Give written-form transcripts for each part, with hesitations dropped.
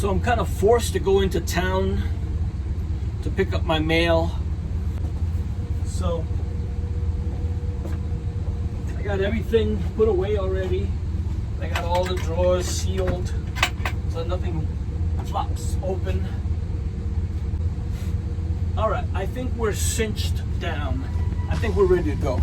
So I'm kind of forced to go into town to pick up my mail. So I got everything put away already. I got all the drawers sealed so nothing flops open. All right, I think we're cinched down. I think we're ready to go.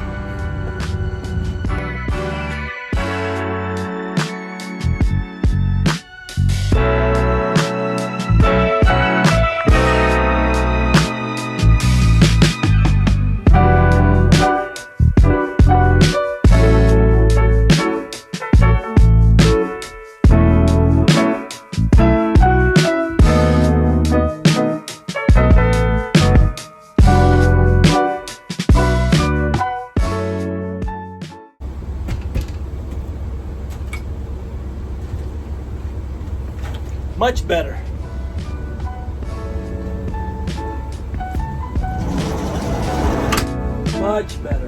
Much better. Much better.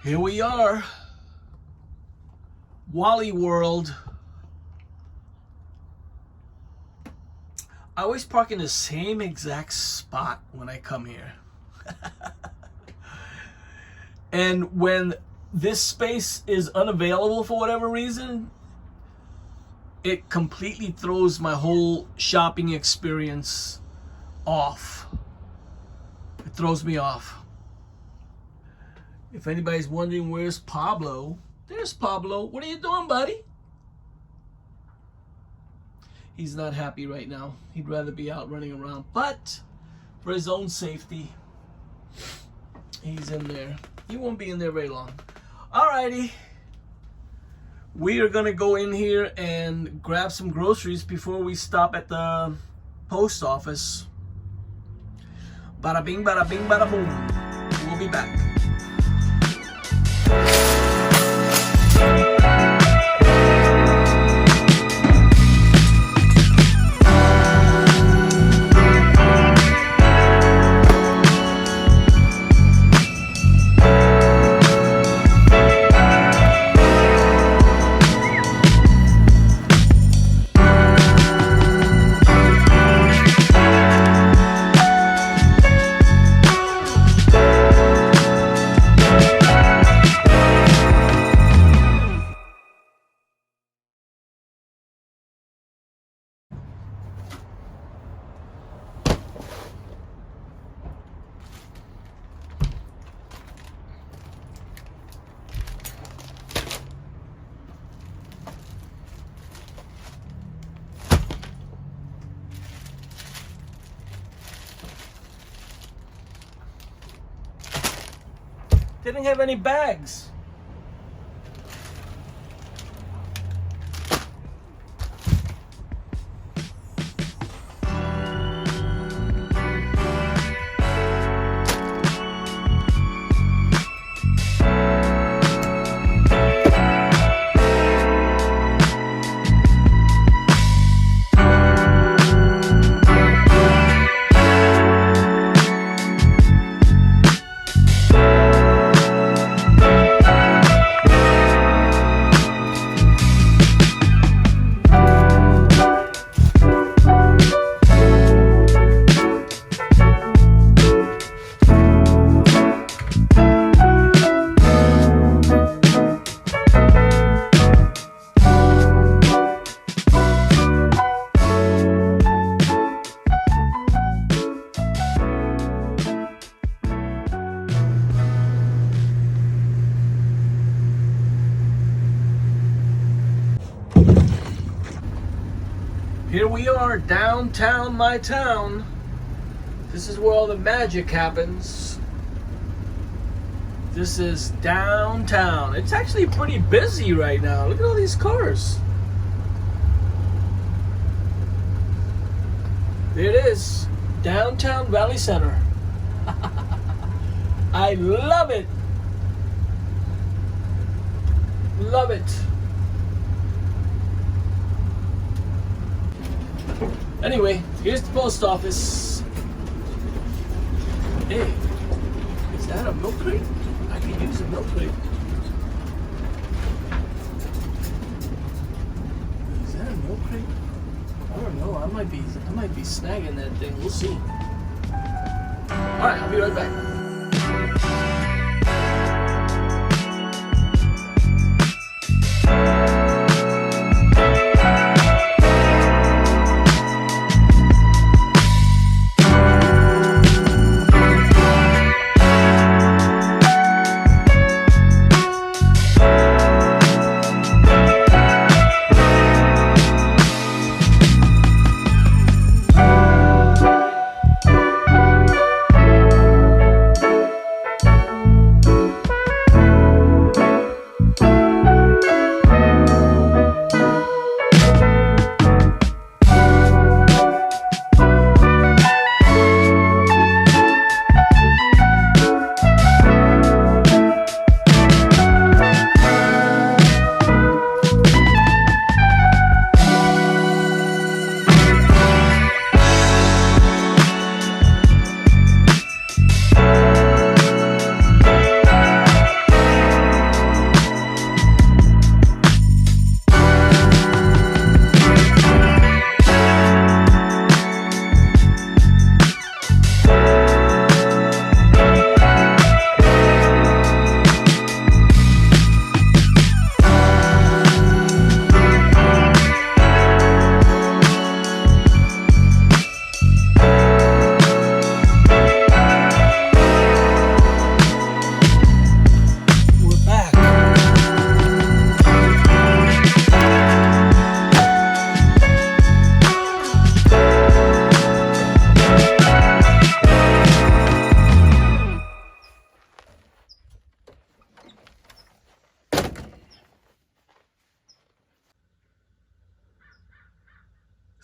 Here we are, Wally World. I always park in the same exact spot when I come here. And when this space is unavailable for whatever reason, it completely throws my whole shopping experience off. It throws me off. If anybody's wondering where's Pablo, there's Pablo. What are you doing, buddy? He's not happy right now. He'd rather be out running around. But for his own safety, he's in there. He won't be in there very long. Alrighty. We are going to go in here and grab some groceries before we stop at the post office. Bada bing, bada bing, bada boom. We'll be back. They didn't have any bags. Here we are, downtown my town. This is where all the magic happens. This is downtown. It's actually pretty busy right now. Look at all these cars. There it is, downtown Valley Center. I love it. Love it. Anyway, here's the post office. Hey, is that a milk crate? I could use a milk crate. Is that a milk crate? I don't know. I might be snagging that thing. We'll see. All right, I'll be right back.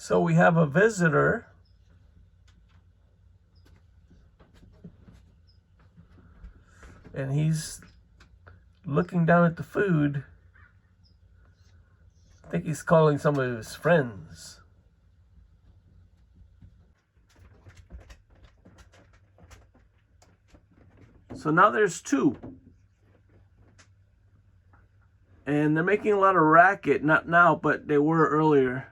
So we have a visitor. And he's looking down at the food. I think he's calling some of his friends. So now there's two. And they're making a lot of racket. Not now, but they were earlier.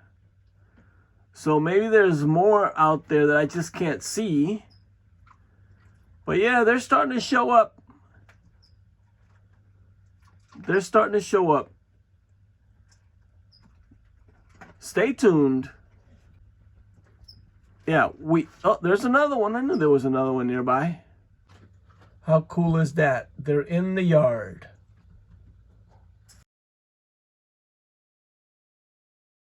So maybe there's more out there that I just can't see. But yeah, they're starting to show up. They're starting to show up. Stay tuned. Yeah, oh, there's another one. I knew there was another one nearby. How cool is that? They're in the yard.